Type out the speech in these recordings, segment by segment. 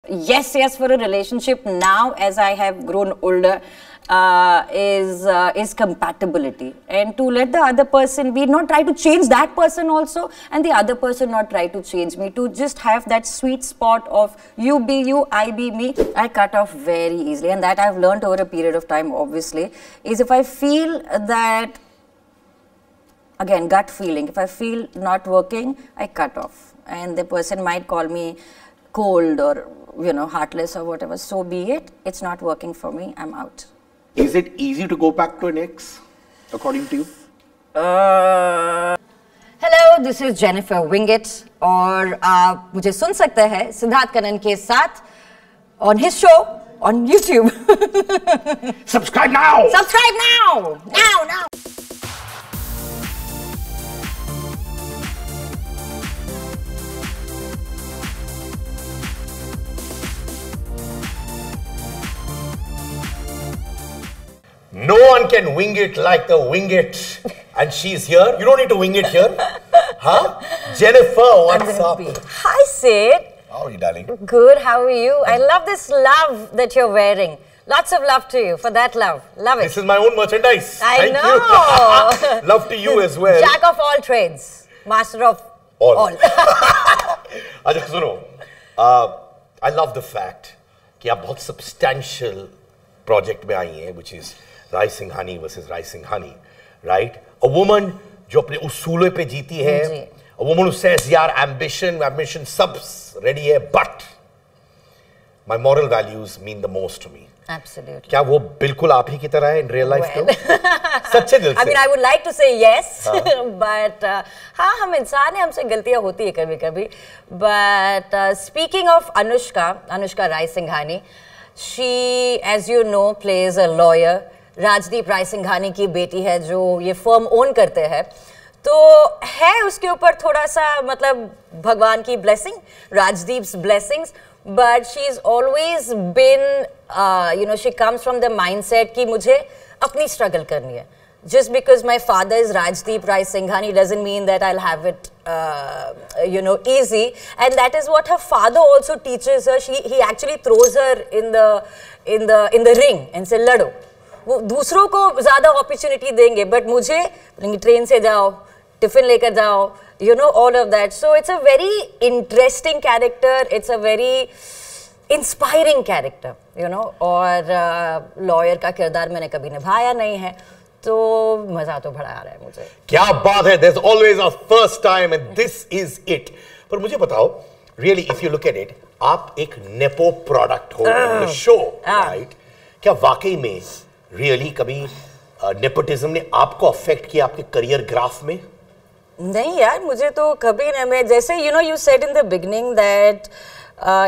Yes, for a relationship now, as I have grown older, is compatibility, and to let the other person be, not try to change that person also, and the other person not try to change me, to just have that sweet spot of you be you, I be me. I cut off very easily, and that I've learned over a period of time, obviously, is if I feel that, again, gut feeling, if I feel not working, I cut off, and the person might call me cold or, you know, heartless or whatever, so be it. It's not working for me, I'm out. Is it easy to go back to an ex, according to you? Hello, this is Jennifer Winget, और आप मुझे सुन सकते हैं सिद्धार्थ कनन के साथ on his show on YouTube. Subscribe now! Subscribe now! Now! No one can wing it like the wing it. And she's here. You don't need to wing it here. Huh? Jennifer, what's up? Hi, Sid. How are you, darling? Good, how are you? I love this love that you're wearing. Lots of love to you for that love. Love it. This is my own merchandise. I know. Thank you. Love to you as well. Jack of all trades. Master of all. Acha, suno. I love the fact कि आप बहुत substantial project में आई हैं, which is Rai Singhani versus Rai Singhani, right? A woman जो अपने उसूलों पे जीती है, a woman who says, यार ambition सबs ready है, but my moral values mean the most to me. Absolutely. क्या वो बिल्कुल आप ही की तरह है in real life तो? सच्चे दिल से. I mean, I would like to say yes, but हाँ, हम इंसान हैं, हमसे गलतियाँ होती है कभी-कभी. But speaking of Anushka Rai Singhani, she, as you know, plays a lawyer. Rajdeep राय सिंघानी की बेटी है जो ये फर्म ओन करते हैं, तो है उसके ऊपर थोड़ा सा मतलब भगवान की blessing, Rajdeep's blessings, but she is always been you know, she comes from the mindset कि मुझे अपनी स्ट्रगल करनी है. Just because my father is Rajdeep Rai Singhani doesn't mean that I'll have it, you know, easy. And that is what her father also teaches her. He actually throws her in the ring and says, "Lado." वो दूसरों को ज़्यादा opportunity देंगे, but मुझे train से जाओ, tiffin लेकर जाओ, you know, all of that. So it's a very interesting character. It's a very inspiring character, you know. और lawyer का किरदार मैंने कभी निभाया नहीं है. तो मजा तो बड़ा आ रहा है मुझे. क्या बात है. There's always a first time and this is it. पर मुझे बताओ, really if you look at it, आप एक nepo product हो in the show, right? क्या वाकई में really कभी nepotism ने आपको affect किया आपके career graph में? नहीं यार, मुझे तो कभी नहीं. मैं जैसे, you know, you said in the beginning that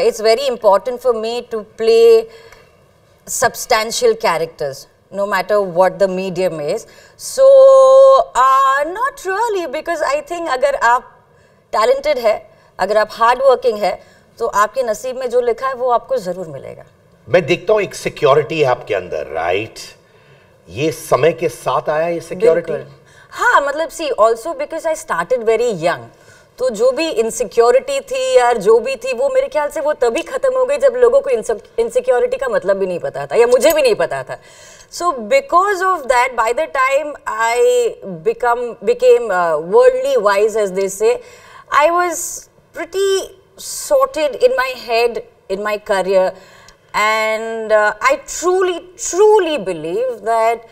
it's very important for me to play substantial characters, no matter what the medium is. So, not really, because I think अगर आप talented है, अगर आप hard working है, तो आपके नसीब में जो लिखा है वो आपको जरूर मिलेगा. मैं देखता हूँ एक security है आपके अंदर, right? ये समय के साथ आया ये security? हाँ, मतलब see, also because I started very young. तो जो भी इनसिक्योरिटी थी यार, जो भी थी, वो मेरे ख्याल से वो तभी खत्म हो गई जब लोगों को इनसिक्योरिटी का मतलब भी नहीं पता था, या मुझे भी नहीं पता था. So because of that, by the time I became worldly wise, as they say, I was pretty sorted in my head, in my career, and I truly believe that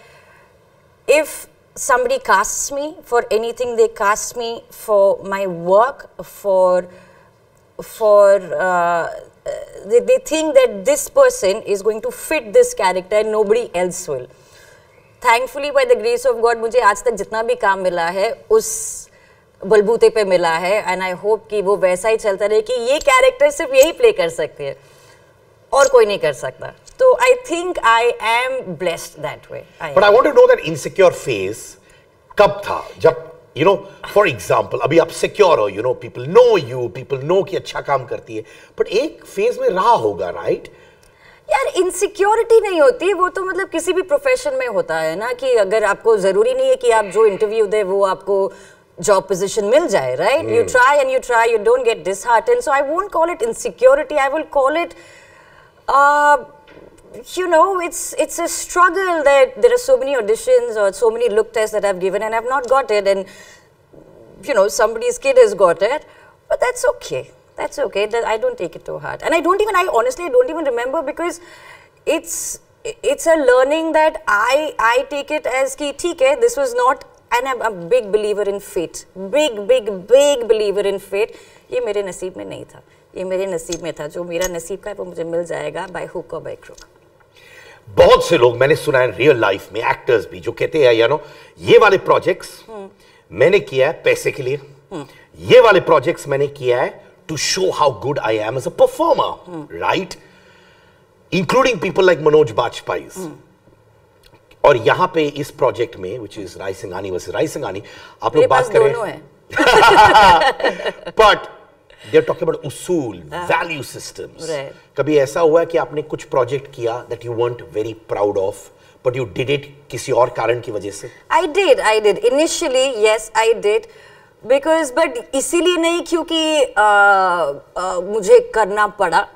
if somebody casts me for anything, they cast me for my work, they think that this person is going to fit this character and nobody else will. Thankfully, by the grace of God, मुझे आज तक जितना भी काम मिला है उस बलबूते पे मिला है, and I hope कि वो वैसा ही चलता रहे कि ये character सिर्फ यही play कर सकती है और कोई नहीं कर सकता. So I think I am blessed that way. But I want to know that insecure phase कब था? जब, you know, for example, अभी आप secure हो, you know, people know you, people know कि अच्छा काम करती है, but एक phase में रहा होगा, right? यार इनसिक्योरिटी नहीं होती, वो तो मतलब किसी भी प्रोफेशन में होता है ना, कि अगर आपको जरूरी नहीं है कि आप जो इंटरव्यू दे वो आपको job position mil jaye, right? You try and you try, you don't get disheartened. So I won't call it insecurity. I will call it, you know, it's a struggle that there are so many auditions or so many look tests that I've given and I've not got it, and you know, somebody's kid has got it, but that's okay. That's okay. I don't take it to heart, and I honestly don't even remember, because it's a learning that I take it as ki theek hai, this was not, and I'm a big believer in fate, big believer in fate. ये मेरे नसीब में नहीं था, ये मेरे नसीब में था, जो मेरा नसीब का है वो मुझे मिल जाएगा by hook or by crook. बहुत से लोग मैंने सुना है रियल लाइफ में, एक्टर्स भी, जो कहते हैं यू नो ये वाले प्रोजेक्ट्स मैंने किया है पैसे के लिए, ये वाले प्रोजेक्ट्स मैंने किया है to show how good I am as a performer, right, including people like Manoj Bajpayee. और यहां पे इस प्रोजेक्ट में which is Rai Singhani versus Rai Singhani, आप लोग बात कर रहे हैं but they are talking about उसूल, वैल्यू सिस्टम्स. कभी ऐसा हुआ है कि आपने कुछ प्रोजेक्ट किया that you weren't very proud of, but you did it किसी और कारण की वजह से? I did. Initially, yes, I did. Because, but इसीलिए नहीं क्योंकि मुझे करना पड़ा,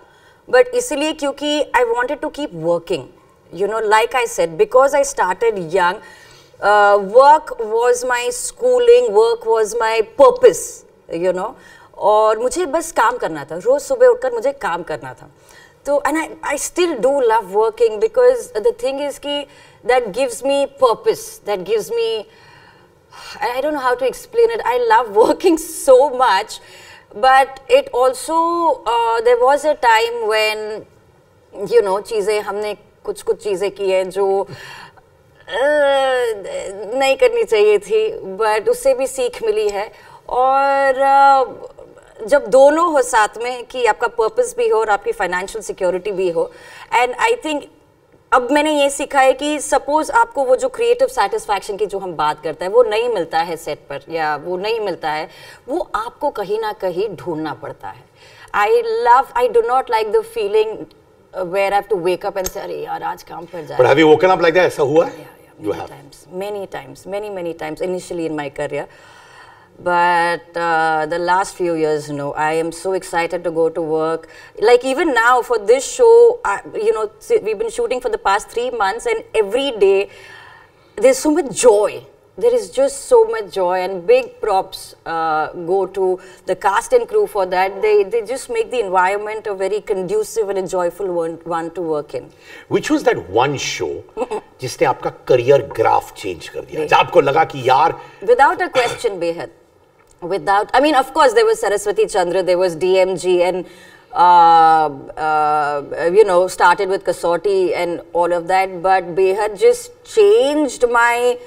but इसीलिए क्योंकि I wanted to keep working. You know, like I said, because I started young, work was my schooling, work was my purpose, you know. और मुझे बस काम करना था, रोज सुबह उठकर मुझे काम करना था. तो and I still do love working, because the thing is कि that gives me purpose, that gives me, I don't know how to explain it. I love working so much, but it also there was a time when, you know, चीजें हमने कुछ चीजें की हैं जो नहीं करनी चाहिए थी, but उससे भी सीख मिली है. और जब दोनों हो साथ में कि आपका पर्पस भी हो और आपकी फाइनेंशियल सिक्योरिटी भी हो, एंड आई थिंक अब मैंने ये सीखा है कि सपोज आपको वो जो क्रिएटिव सेटिस्फैक्शन की जो हम बात करते हैं वो नहीं मिलता है सेट पर, या वो नहीं मिलता है, वो आपको कहीं ना कहीं ढूंढना पड़ता है. I do not like the feeling where I have to wake up and say, अरे यार आज काम पर जाए. But have you woken up like that? ऐसा हुआ है? You have. Many times, initially in my career. But the last few years, no, I am so excited to go to work. Like even now for this show, you know, we've been shooting for the past 3 months, and every day there's so much joy. There is just so much joy, and big props go to the cast and crew for that. They just make the environment a very conducive and a joyful one to work in. Which was that one show जिसने आपका career graph change कर दिया? जब आपको लगा कि यार, without a question, बेहद. Without, I mean, of course, there was Saraswati Chandra, there was DMG, and you know, started with Kasauti and all of that. But Behad just changed my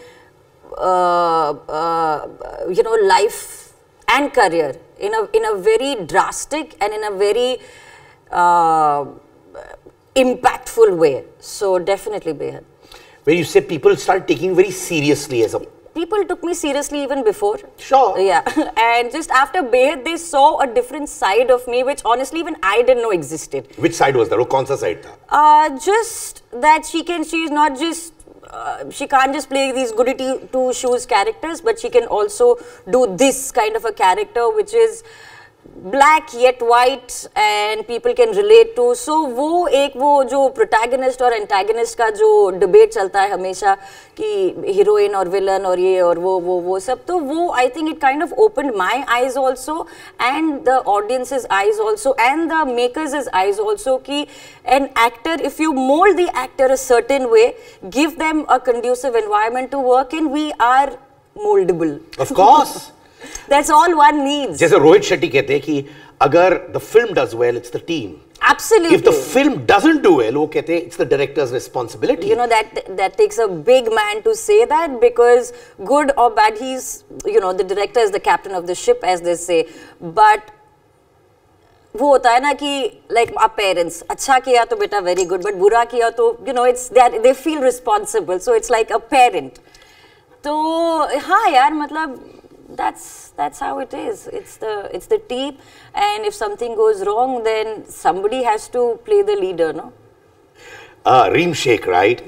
you know, life and career in a very drastic and in a very impactful way. So definitely Behad. When you say people start taking very seriously as a... People took me seriously even before. Sure. Yeah. And just after Behad, they saw a different side of me, which honestly even I didn't know existed. Which side was that? वो कौन सा side था? Just that she's not just she can't just play these goody two shoes characters, but she can also do this kind of a character which is black yet white and people can relate to. So वो जो protagonist और antagonist का जो debate चलता है हमेशा कि heroine और villain और ये और वो सब, तो वो I think it kind of opened my eyes also and the audience's eyes also and the makers' eyes also कि an actor, if you mold the actor a certain way, give them a conducive environment to work in, we are moldable. Of course. That's all one needs. जैसे रोहित शेट्टी कहते हैं कि अगर the film does well, it's the team. Absolutely. If the film doesn't do well, वो कहते हैं it's the director's responsibility. You know, that takes a big man to say that, because good or bad, he's, you know, the director is the captain of the ship, as they say. But वो होता है ना कि like our parents, अच्छा किया तो बेटा very good, but बुरा किया तो, you know, it's that they feel responsible, so it's like a parent. तो हाँ यार, मतलब that's how it is. It's the team, and if something goes wrong, then somebody has to play the leader, no? Reem Sheikh, right?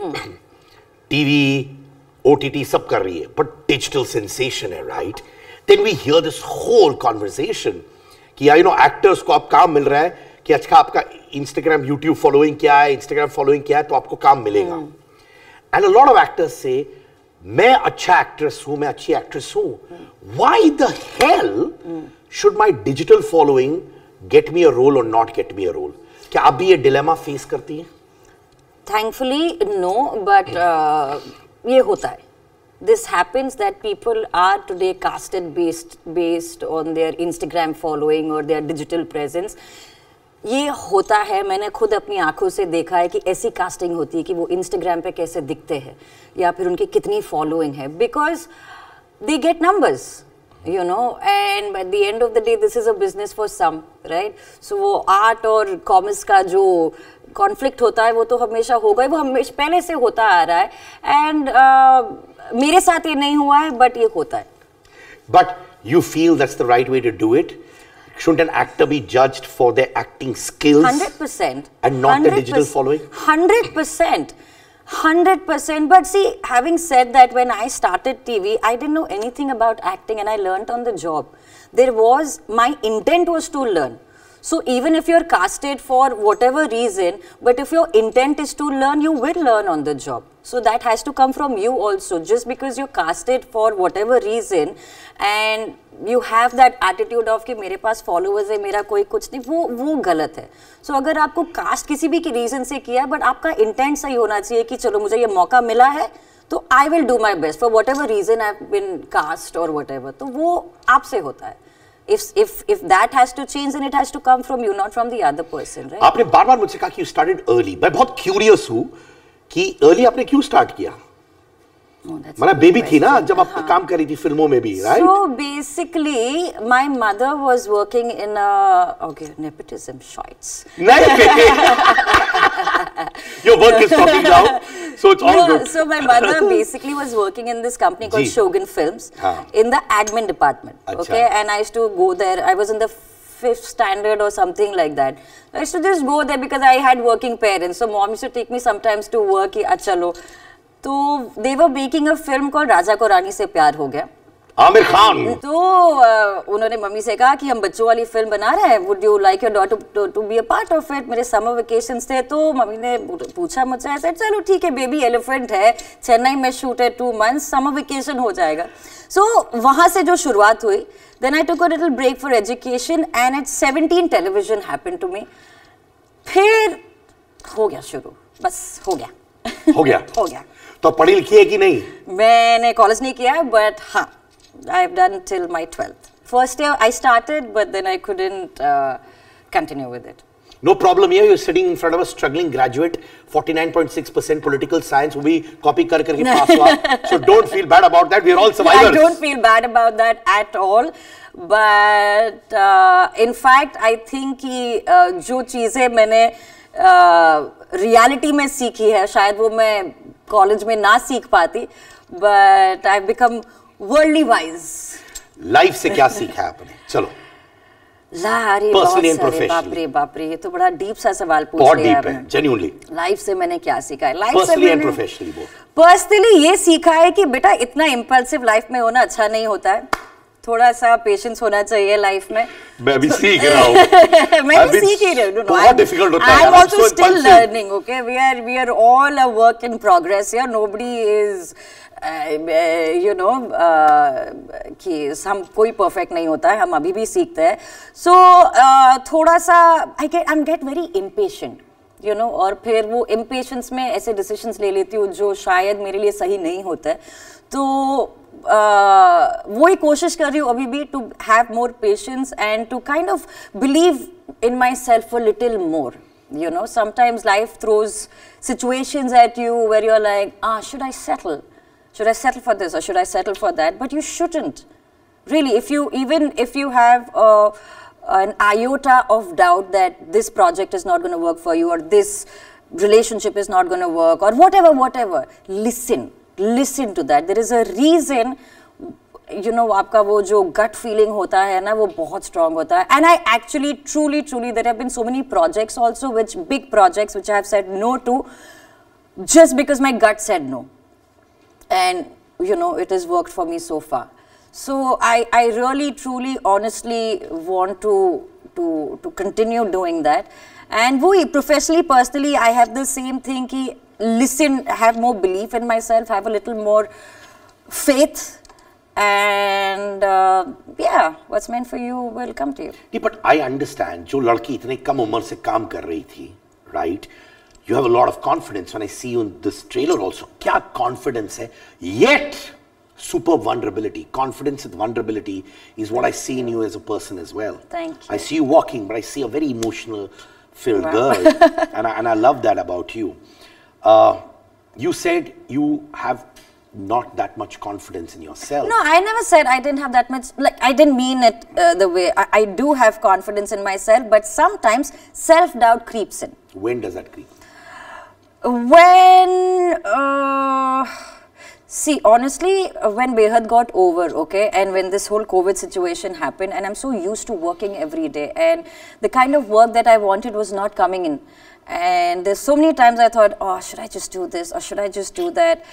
TV, OTT सब कर रही है, but digital sensation है, right? then we hear this whole conversation कि you know actors को अब काम मिल रहा है कि अच्छा आपका Instagram YouTube following क्या है, Instagram following क्या है, तो आपको काम मिलेगा. And a lot of actors say मैं अच्छा actress हूँ, मैं अच्छी actress हूँ. Why the hell should my digital following get me a role or not get me a role? क्या आप भी ये dilemma face करती हैं? Thankfully, no, but ये होता है. This happens that people are today casted based on their Instagram following or their digital presence. ये होता है, मैंने खुद अपनी आंखों से देखा है कि ऐसी कास्टिंग होती है कि वो Instagram पे कैसे दिखते हैं या फिर उनकी कितनी फॉलोइंग है, because they get numbers, you know, and by the end of the day this is a business for some, right? So वो आर्ट और कॉमर्स का जो कॉन्फ्लिक्ट होता है वो तो हमेशा होगा ही, वो हमेशा पहले से होता आ रहा है. एंड मेरे साथ ये नहीं हुआ है, बट ये होता है. But you feel that's the right way to do it? Shouldn't an actor be judged for their acting skills? 100%. And not the digital following? 100%. 100%. But see, having said that, when I started TV, I didn't know anything about acting and I learned on the job. My intent was to learn. So even if you're casted for whatever reason, but if your intent is to learn, you will learn on the job. So that has to come from you also. Just because you're casted for whatever reason and you have that attitude of कि मेरे पास followers है, मेरा कोई कुछ नहीं, वो गलत है. So अगर आपको cast किसी भी reason से किया, but आपका intent सही होना चाहिए कि चलो मुझे ये मौका मिला है, तो I will do my best for whatever reason I've been cast or whatever. तो वो आपसे होता है. If that has to change, then it has to come from you, not from the other person, right? आपने बार-बार मुझसे कहा कि you started early. मैं बहुत curious हूँ कि early आपने क्यों start किया? मतलब बेबी थी ना जब आप काम कर रही थी फिल्मों में भी, right? So basically, my mother was working in nepotism shots. नहीं, your work is talking now, so it's all good. So my mother basically was working in this company called Shogun Films in the admin department. Okay, and I used to go there. I was in the 5th standard or something like that. I used to just go there because I had working parents. So mom used to take me sometimes to work. Chalo. तो they were making a film called राजा को रानी से प्यार हो गया. आमिर खान. तो उन्होंने mummy से कहा कि हम बच्चों वाली फिल्म बना रहे हैं, would you like your daughter to be a part of it? मेरे summer vacations थे, तो मम्मी ने पूछा मुझसे, ऐसे चलो ठीक है, बेबी एलिफेंट है, चेन्नई में शूट है, 2 months, summer vacation हो जाएगा. So वहाँ से जो शुरुआत हुई, then I took a little break for education and at 17 television happened to me. फिर हो गया शुरू, बस हो गया. हो गया. हो गया. तो पढ़ी लिखी है कि नहीं? मैंने कॉलेज नहीं किया, but हाँ, I've done till my 12th. First year I started, but then I couldn't continue with it. No problem here. You're sitting in front of a struggling graduate, 49.6% political science, वो भी copy कर करके pass हुआ. So don't feel bad about that. We're all survivors. I don't feel bad about that at all. But in fact, I think कि जो चीजें मैंने reality में सीखी है, शायद वो मैं कॉलेज में ना सीख पाती, but I've become worldly wise. Life से क्या सीखा है आपने? चलो. Personally and professionally. बाप रे, ये तो बड़ा डीप सा सवाल पूछ लिया आपने. बहुत डीप है, genuinely. लाइफ से मैंने क्या सीखा है? Personally and professionally both. Personally ये सीखा है कि बेटा इतना impulsive लाइफ में होना अच्छा नहीं होता है. थोड़ा सा पेशेंस होना चाहिए लाइफ में. मैं भी सीख रहा हूँ. मैं भी सीख ही रही हूँ. बहुत डिफिकल्ट होता है. I'm also still learning. Okay, we are all a work in progress here. Nobody is कि हम कोई परफेक्ट नहीं होता है, हम अभी भी सीखते हैं. So थोड़ा सा I'm get very impatient. You know, और फिर वो impatience में ऐसे decisions ले लेती हूँ जो शायद मेरे लिए सही नहीं होता है. तो वही कोशिश कर रही हूँ अभी भी to have more patience and to kind of believe in myself a little more. You know, sometimes life throws situations at you where you're like, should I settle? Should I settle for this or should I settle for that? But you shouldn't. Really, even if you have an iota of doubt that this project is not going to work for you or this relationship is not going to work or whatever, listen to that. There is a reason, you know, आपका वो जो gut feeling होता है ना, वो बहुत strong होता है. And I actually, truly, there have been so many projects also, big projects which I have said no to, just because my gut said no. And, you know, it has worked for me so far. So I really, truly, honestly want to continue doing that. And we professionally, personally, I have the same thing. Ki listen, have more belief in myself, have a little more faith, and yeah, what's meant for you will come to you. Yeah, but I understand. जो लड़की इतने कम उम्र से काम कर रही थी, right? You have a lot of confidence. When I see you in this trailer also, क्या confidence है? Yet, super vulnerability. Confidence with vulnerability is what I see in you as a person as well. Thank you. I see you walking, but I see a very emotional filled girl, and I love that about you. You said you have not that much confidence in yourself. No, I never said I didn't have that much, like I didn't mean it the way, I do have confidence in myself, but sometimes self-doubt creeps in. When does that creep? When, see, honestly, when Behad got over, okay, and when this whole COVID situation happened, and I'm so used to working every day, and the kind of work that I wanted was not coming in. And there's so many times I thought, oh, should I just do this or should I just do that?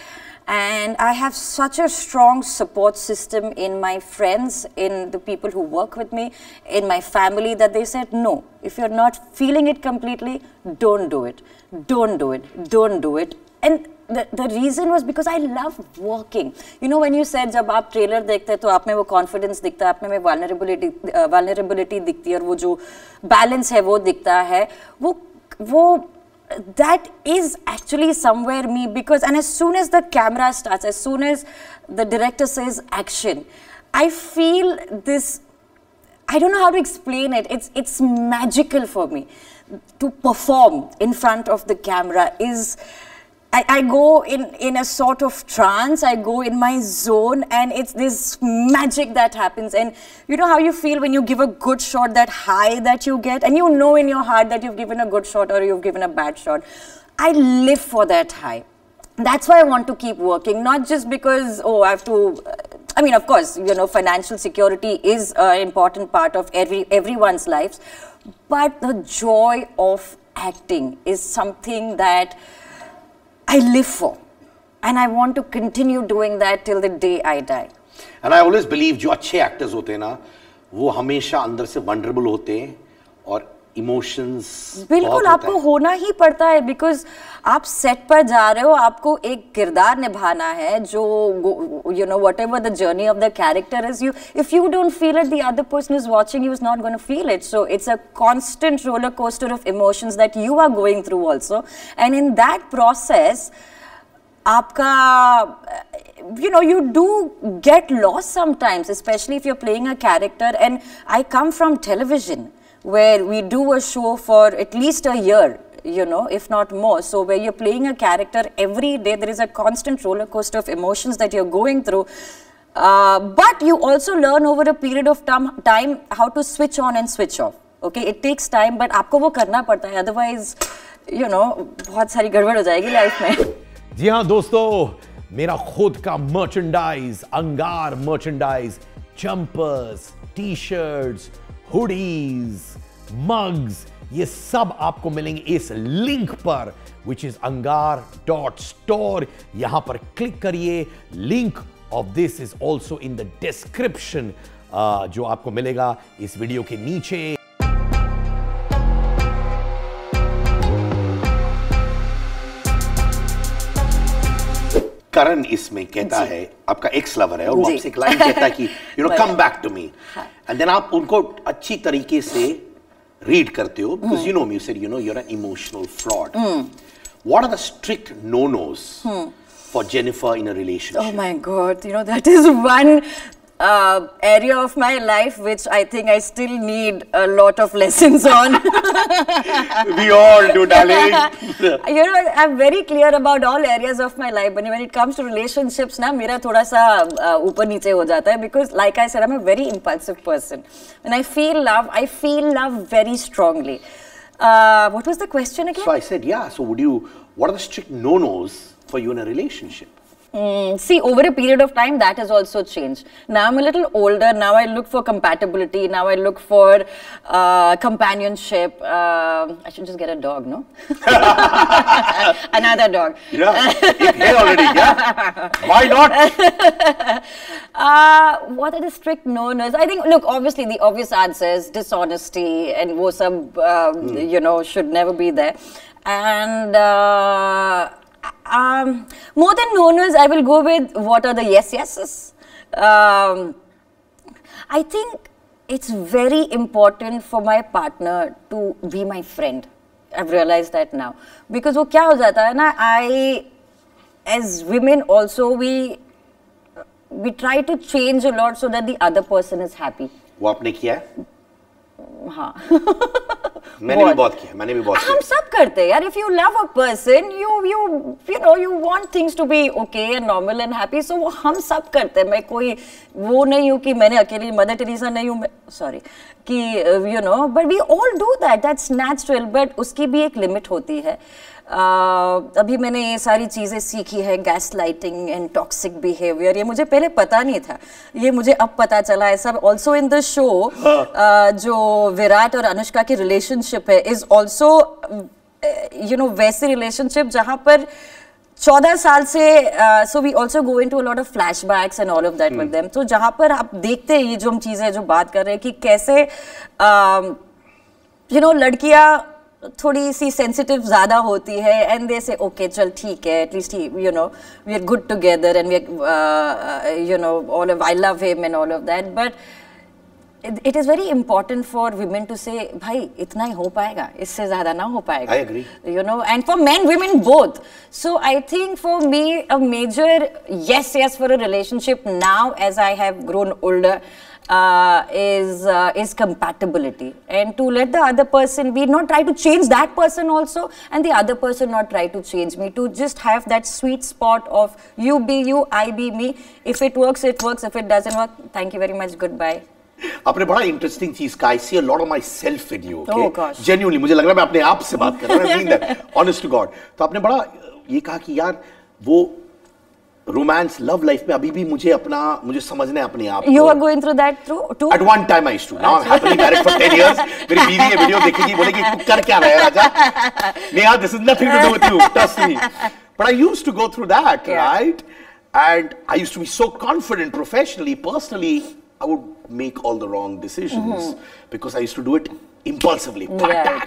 And I have such a strong support system in my friends, in the people who work with me, in my family, that they said, no, if you're not feeling it completely, don't do it. Don't do it. Don't do it. And the reason was because I love working. You know, when you said, जब आप trailer देखते हैं तो आप में वो confidence दिखता है, आप में vulnerability दिखती है, और वो जो balance है वो दिखता है, वो that is actually somewhere me, because and as soon as the camera starts, as soon as the director says action, I feel this, I don't know how to explain it, it's magical for me to perform in front of the camera. I go in a sort of trance, I go in my zone, and it's this magic that happens. And you know how you feel when you give a good shot, that high that you get, and you know in your heart that you've given a good shot or you've given a bad shot. I live for that high. That's why I want to keep working, not just because, oh, I have to, I mean, of course, you know, financial security is an important part of everyone's lives, but the joy of acting is something that I live for, and I want to continue doing that till the day I die. And I always believe जो अच्छे actors होते हैं ना, वो हमेशा अंदर से vulnerable होते हैं और emotions बिल्कुल आपको होना ही पड़ता है, because आप set पर जा रहे हो, आपको एक किरदार निभाना है जो, you know, whatever the journey of the character is, if you don't feel it, the other person who's watching you is not going to feel it. So it's a constant roller coaster of emotions that you are going through also, and in that process, आपका, you know, you do get lost sometimes, especially if you're playing a character. And I come from television, where we do a show for at least a year, you know, if not more. So where you're playing a character every day, there is a constant roller coaster of emotions that you're going through. But you also learn over a period of time how to switch on and switch off. Okay, it takes time, but आपको वो करना पड़ता है, otherwise, you know, बहुत सारी गड़बड़ हो जाएगी लाइफ में. जी हाँ दोस्तों, मेरा खुद का merchandise, Angaar merchandise, jumpers, t-shirts, hoodies, mugs, ये सब आपको मिलेंगे इस लिंक पर, which is angar.store. यहां पर क्लिक करिए. Link of this is also in the description, जो आपको मिलेगा इस वीडियो के नीचे. करण इसमें कहता है, आपका एक्स लवर है, और वो आपसे एक लाइन कहता है कि you know come back to me, and then आप उनको अच्छी तरीके से रीड करते हो, because you know me, you said, you know, you're an emotional fraud. What are the strict no-nos for Jennifer in a relationship? Oh my God, you know, that is one area of my life which I think I still need a lot of lessons on. We all do, darling. You know, I'm very clear about all areas of my life, but when it comes to relationships, na, मेरा थोड़ा सा ऊपर नीचे हो जाता है, because like I said, I'm a very impulsive person. When I feel love very strongly. What was the question again? So I said, yeah, so what are the strict no-nos for you in a relationship? See, over a period of time, that has also changed. Now I'm a little older. Now I look for compatibility. Now I look for companionship. I should just get a dog, no? Another dog. Yeah, it's here already. Yeah, why not? What are the strict no-nos? I think, look, obviously the obvious answers, dishonesty and wo sab, you know, should never be there. And more than no-nos, I will go with what are the yes-yeses. I think it's very important for my partner to be my friend. I've realized that now. Because वो क्या हो जाता है ना, as women also, we try to change a lot so that the other person is happy. वो आपने किया है? हाँ. मैंने भी बहुत किया, मैंने भी बहुत किया. हम सब करते हैं यार. If you love a person, you know, you want things to be okay and normal and happy. So वो हम सब करते हैं. मैं कोई वो नहीं हूँ कि मैंने अकेली मदर टेरेसा नहीं हूँ. Sorry, कि you know, but we all do that. That's natural. But उसकी भी एक limit होती है. अभी मैंने ये सारी चीज़ें सीखी है, gas lighting and toxic behaviour. ये मुझे पहले पता नहीं था, ये मुझे अब पता चला है सब. ऑल्सो इन द शो जो विराट और अनुष्का की रिलेशनशिप है इज ऑल्सो यू नो वैसी रिलेशनशिप जहाँ पर 14 साल से so we also go into a lot of flashbacks and all of that with them. तो जहाँ पर आप देखते हैं ये जो हम चीज़ें जो बात कर रहे हैं कि कैसे यू नो लड़कियाँ थोड़ी सी सेंसिटिव ज्यादा होती है एंड दे से ओके चल ठीक है एटलीस्ट ही you know we are good together and we are you know all of I love him and all of that. But it is very important for women to say भाई इतना ही हो पाएगा, इससे ज्यादा ना हो पाएगा. I agree. You know, and for men, women both. So I think for me a major yes for a relationship now as I have grown older is compatibility, and to let the other person be, not try to change that person also and the other person not try to change me, to just have that sweet spot of you be you, I be me. If it works, it works. If it doesn't work, thank you very much, goodbye. आपने बड़ा interesting चीज का, I see a lot of myself in you, okay? Oh gosh. Genuinely, मुझे लग रहा है मैं अपने आप से बात कर रहा हूँ, I mean that, honest to God. तो आपने बड़ा ये कहा कि यार वो रोमांस लव लाइफ में अभी भी मुझे समझना है अपने आप. You are going through that too? At one time I used to. Now I'm happily married for 10 years. मेरी बीवी ये वीडियो देखेगी, बोलेगी तू कर क्या रहा है राजा? Neha, this is nothing to do with you, trust me. But I used to go through that, right? And I used to be so confident professionally, personally. I would make all the wrong decisions because I used to do it impulsively. Right.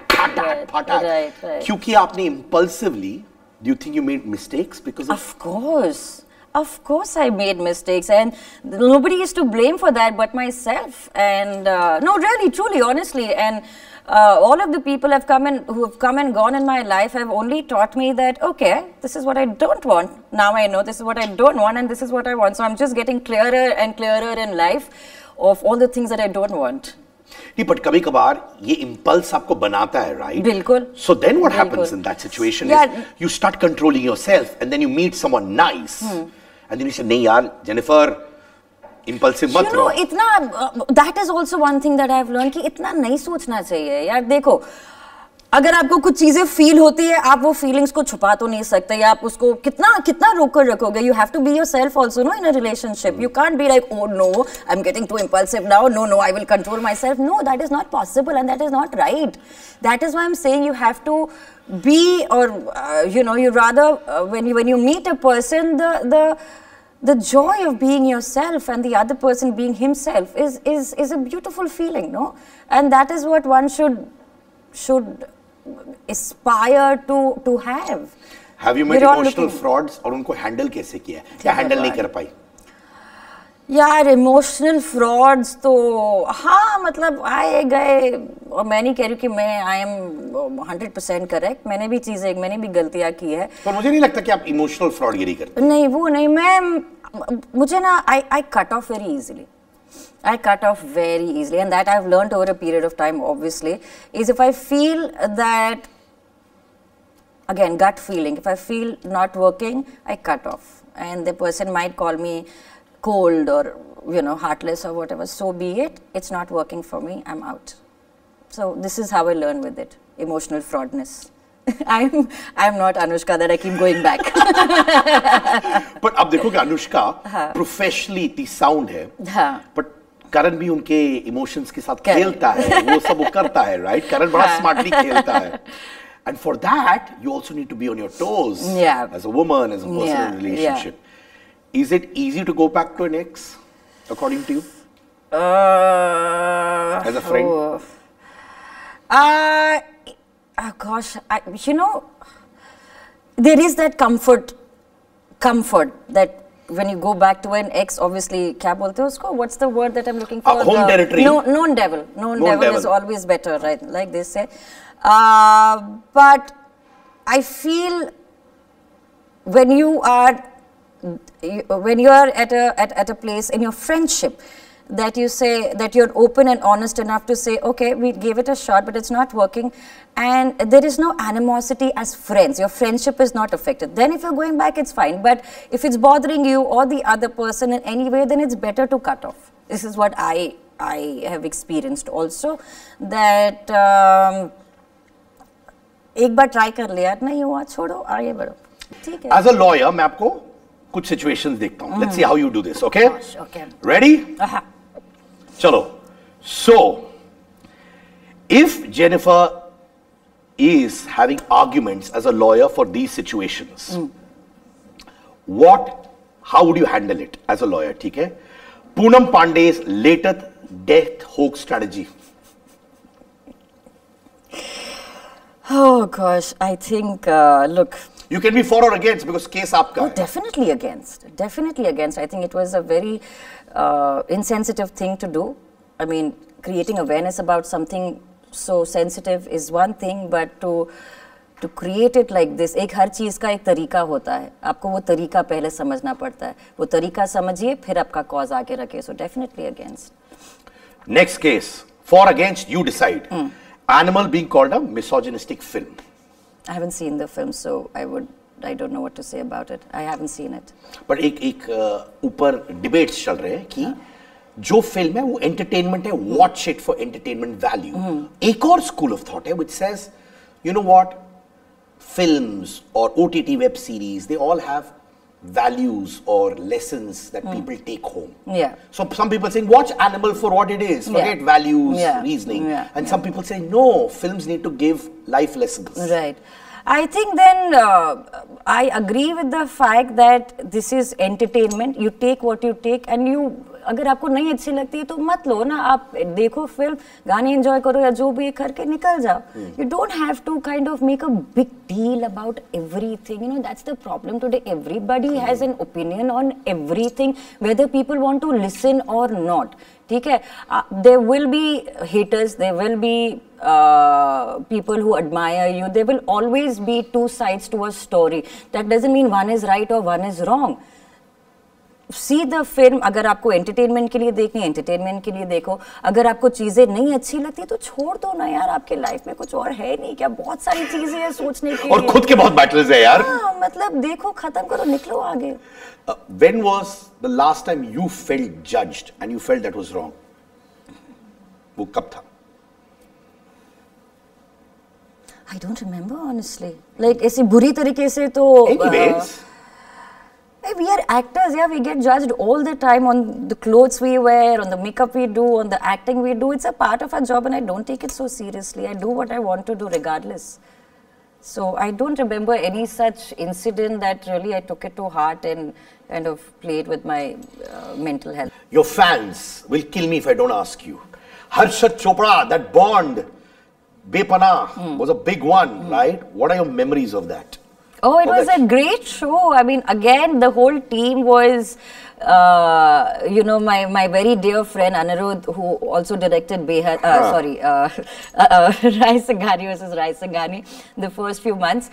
क्योंकि आपने impulsively, do you think you made mistakes because of? Of course I made mistakes, and nobody is to blame for that but myself. And no, really, truly, honestly, and all of the people who have come and gone in my life have only taught me that, okay, this is what I don't want. Now I know this is what I don't want and this is what I want. So I'm just getting clearer and clearer in life of all the things that I don't want. नहीं, but कभी कभार ये impulse आपको बनाता है, right? बिल्कुल. So then what happens in that situation is you start controlling yourself, and then you meet someone nice, and then you say, नहीं यार, Jennifer, impulsive मत रहो. You know, इतना that is also one thing that I have learned कि इतना नहीं सोचना चाहिए यार. देखो, अगर आपको कुछ चीजें फील होती है, आप वो फीलिंग्स को छुपा तो नहीं सकते, या आप उसको कितना रोक कर रखोगे. You have to be yourself also, no, in a relationship. You can't be like, oh no, I'm getting too impulsive now, no, I will control myself. No, that is not possible and that is not right. That is why I'm saying you have to be, or you know, you rather when you meet a person, the joy of being yourself and the other person being himself is a beautiful feeling, no? And that is what one should aspire to have. Have you met emotional frauds और उनको handle कैसे किया? क्या handle नहीं कर पाई? यार emotional frauds तो हाँ, मतलब आए गए, और मैं नहीं कह रही कि मैं आई एम 100% करेक्ट. मैंने भी गलतियाँ की है. पर मुझे नहीं लगता कि आप इमोशनल फ्रॉडगिरी करते. नहीं, वो नहीं. मुझे ना I cut off very easily. I cut off very easily, and that I've learned over a period of time, obviously, is if I feel that, again, gut feeling, if I feel not working, I cut off. And the person might call me cold or, you know, heartless or whatever. So be it. It's not working for me. I'm out. So this is how I learn with it. Emotional fraudness. I'm not Anushka that I keep going back. But अब देखो कि Anushka professionally इतनी sound है, but करण भी उनके emotions के साथ खेलता है, वो सब वो करता है, राइट? करण बड़ा स्मार्टली खेलता है. And for that, you also need to be on your toes as a woman, as a personal relationship. Is it easy to go back to an ex, according to you? As a friend? Gosh, you know, there is that comfort that when you go back to an ex, obviously, क्या बोलते हैं उसको? What's the word that I'm looking for? Home territory. Known devil. Known devil is always better, right? Like they say. But I feel when you are at a place in your friendship that you say that you're open and honest enough to say, okay, we gave it a shot, but it's not working, and there is no animosity as friends. Your friendship is not affected. Then if you're going back, it's fine. But if it's bothering you or the other person in any way, then it's better to cut off. This is what I have experienced also. That एक बार try कर लिया, नहीं हुआ, छोड़ो, आगे बढ़ो, ठीक है. As a lawyer, मैं आपको कुछ situations देखता हूँ. Let's see how you do this, okay? Okay. Ready? चलो. So, if Jennifer is having arguments as a lawyer for these situations, how would you handle it as a lawyer, ठीक है? Poonam Pandey's latest death hoax strategy. Oh gosh, I think, look. You can be for or against because case aapka hai. Definitely against. Definitely against. I think it was a very insensitive thing to do. I mean, creating awareness about something so sensitive is one thing, but to create it like this, एक हर चीज का एक तरीका होता है. आपको वो तरीका पहले समझना पड़ता है. वो तरीका समझिए, फिर आपका cause आगे रखिए. So definitely against. Next case, for against, you decide. Animal being called a misogynistic film. I haven't seen the film, so I don't know what to say about it. I haven't seen it. But एक ऊपर debates चल रहे हैं कि जो film है वो entertainment है, watch it for entertainment value. एक और school of thought है which says, you know what, films or OTT web series, they all have values or lessons that people take home. Yeah. So some people saying watch Animal for what it is, forget values, reasoning. And some people say no, films need to give life lessons. Right. I think then I agree with the fact that this is entertainment. You take what you take and you अगर आपको नहीं अच्छी लगती है तो मत लो ना. आप देखो फिल्म, गाने एंजॉय करो या जो भी करके निकल जाओ. You don't have to kind of make a big deal about everything. You know, that's the problem today. Everybody has an opinion on everything, whether people want to listen or not. ठीक है, there will be haters, there will be people who admire you. There will always be two sides to a story. That doesn't mean one is right or one is wrong. See the film. अगर आपको entertainment के लिए देखनी है, entertainment के लिए देखो. अगर आपको चीजें नहीं अच्छी लगती तो छोड़ दो ना यार. आपके लाइफ में कुछ और है नहीं क्या? बहुत सारी चीजें हैं सोचने के लिए. और खुद के बहुत बैटल्स है यार. हाँ, मतलब देखो, खत्म करो, निकलो आगे. When was the last time you felt judged and you felt that was wrong? वो कब था? I don't remember honestly. Like ऐसी बुरी तरीके से तो. Anyways. We are actors, yeah. We get judged all the time on the clothes we wear, on the makeup we do, on the acting we do. It's a part of our job, and I don't take it so seriously. I do what I want to do, regardless. So I don't remember any such incident that really I took it to heart and kind of played with my mental health. Your fans will kill me if I don't ask you. Harshad Chopra, that Bond, Bepana was a big one, right? What are your memories of that? Oh, it was a great show. I mean, again, the whole team was, you know, my very dear friend Anirudh, who also directed Rai Singhani versus Rai Singhani, the first few months.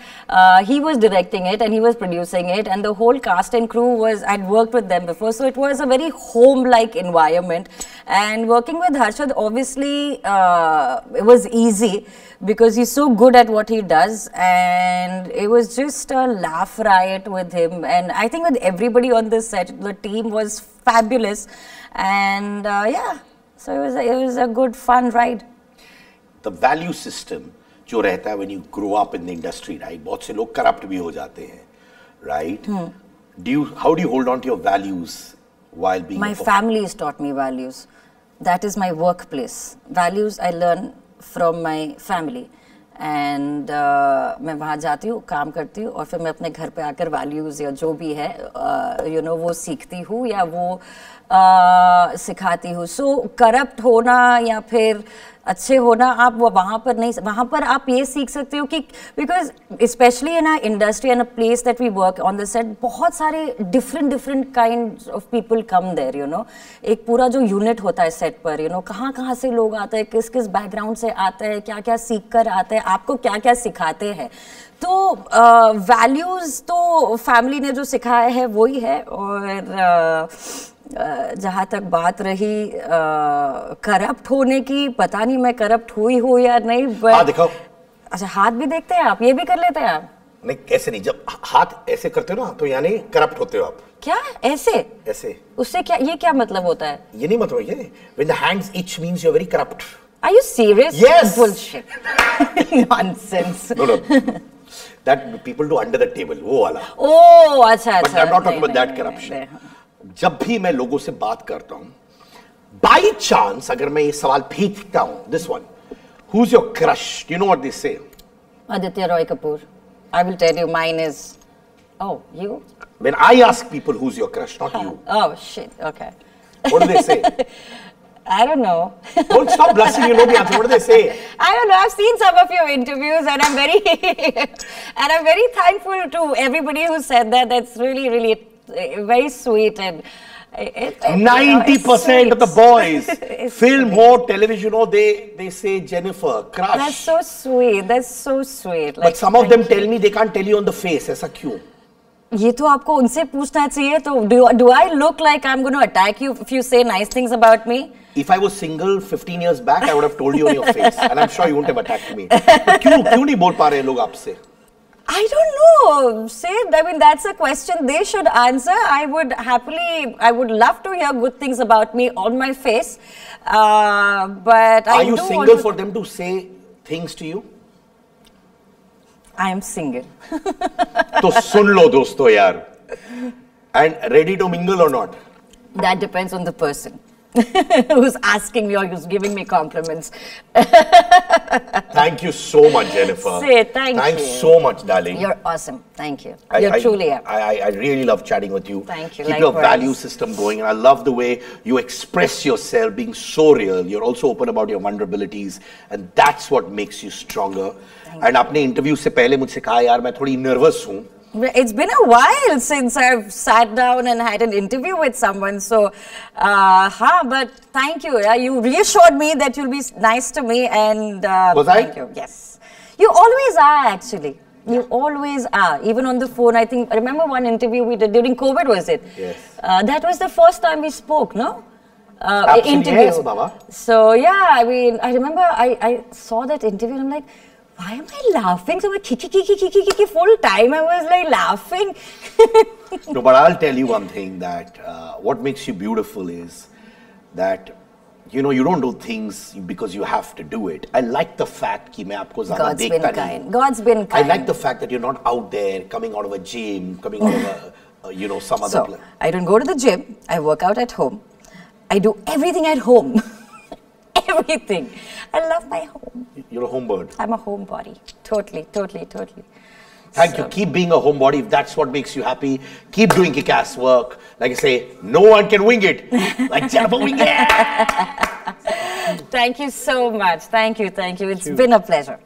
He was directing it and he was producing it, and the whole cast and crew was, I'd worked with them before, so it was a very home-like environment. And working with Harshad, obviously, it was easy because he's so good at what he does, and it was just a laugh riot with him. And I think with everybody on the set, the team was fabulous, and yeah, so it was a good fun ride. The value system जो रहता है when you grow up in the industry, right? बहुत से लोग corrupt भी हो जाते हैं, right? How do you hold on to your values while being? My family has taught me values. That is my workplace. Values I learn from my family. And मैं वहाँ जाती हूँ, काम करती हूँ और फिर मैं अपने घर पे आकर values या जो भी है वो सीखती हूँ या वो सिखाती हूँ. So corrupt होना या फिर अच्छे होना आप वहाँ पर नहीं, वहाँ पर आप ये सीख सकते हो कि because especially in our industry and a place that we work on the set, बहुत सारे different kinds of people come there, एक पूरा जो unit होता है set पर, कहाँ से लोग आते हैं, किस background से आते हैं, क्या सीख कर आते हैं, आपको क्या सिखाते हैं. तो values तो family ने जो सिखाया है वही है. और जहाँ तक बात रही करप्ट होने की, पता नहीं मैं करप्ट हुई हूँ या नहीं. हाँ दिखाओ. अच्छा, हाथ भी देखते हैं आप, ये भी कर लेते हैं आप? नहीं, ऐसे नहीं. जब हाथ ऐसे करते हो ना तो यानी करप्ट होते हो आप. क्या ऐसे उससे क्या मतलब होता है? ये नहीं मतलब ये when the hands itch means you're very corrupt. Are you serious? Yes. Bullshit. Nonsense. No. That people do under the table, वो वाला. Oh, अच्छा. But I'm not talking about that corruption. जब भी मैं लोगों से बात करता हूँ, by chance अगर मैं ये सवाल फेंकता हूँ, this one, who's your crush? Do you know what they say? Aditya Roy Kapoor. I will tell you, mine is. Oh, you? When I ask people who's your crush, not you. Oh shit. Okay. What do they say? I don't know. Don't stop blushing. You know the answer. What do they say? I don't know. I've seen some of your interviews, and I'm very thankful to everybody who said that. That's really very sweet, and 90% of the boys, film or television or they say Jennifer, crush. That's so sweet. That's so sweet. But some of them tell me they can't tell you on the face. ऐसा क्यों? ये तो आपको उनसे पूछना चाहिए. तो do I look like I'm going to attack you if you say nice things about me? If I was single 15 years back, I would have told you on your face, and I'm sure you wouldn't have attacked me. क्यों नहीं बोल पा रहे लोग आपसे? I don't know, Sid. I mean, that's a question they should answer. I would love to hear good things about me on my face. But are you single for them to say things to you? I am single. तो सुन लो दोस्तों यार. And ready to mingle or not? That depends on the person who's asking me or who's giving me compliments. Thank you so much, Jennifer. Thanks you so much, darling. You're awesome. Thank you. You truly are. I really love chatting with you. Thank you. Keep your value system going, and I love the way you express yourself, being so real. You're also open about your vulnerabilities, and that's what makes you stronger. And आपने interview से पहले मुझसे कहा यार मैं थोड़ी nervous हूँ. It's been a while since I've sat down and had an interview with someone. So, but thank you. You reassured me that you'll be nice to me, and thank you. Yes, you always are actually. You always are. Even on the phone, I remember one interview we did during COVID, was it? Yes. That was the first time we spoke, no? Absolutely, interview. yes, Baba. So yeah, I mean, I remember I saw that interview and I'm like, why am I laughing? So kiki full time I was like laughing. No, but I'll tell you one thing, that what makes you beautiful is that you don't do things because you have to do it. I like the fact that God's been kind. God's been kind. I like the fact that you're not out there coming out of a gym, coming out of a some other place. I don't go to the gym. I work out at home. I do everything at home. Everything. I love my home. You're a homebird. I'm a homebody. Totally. Thank you. Keep being a homebody if that's what makes you happy. Keep doing kick-ass work. Like I say, no one can wing it like Jennifer Wing it. Thank you so much. Thank you. It's been a pleasure.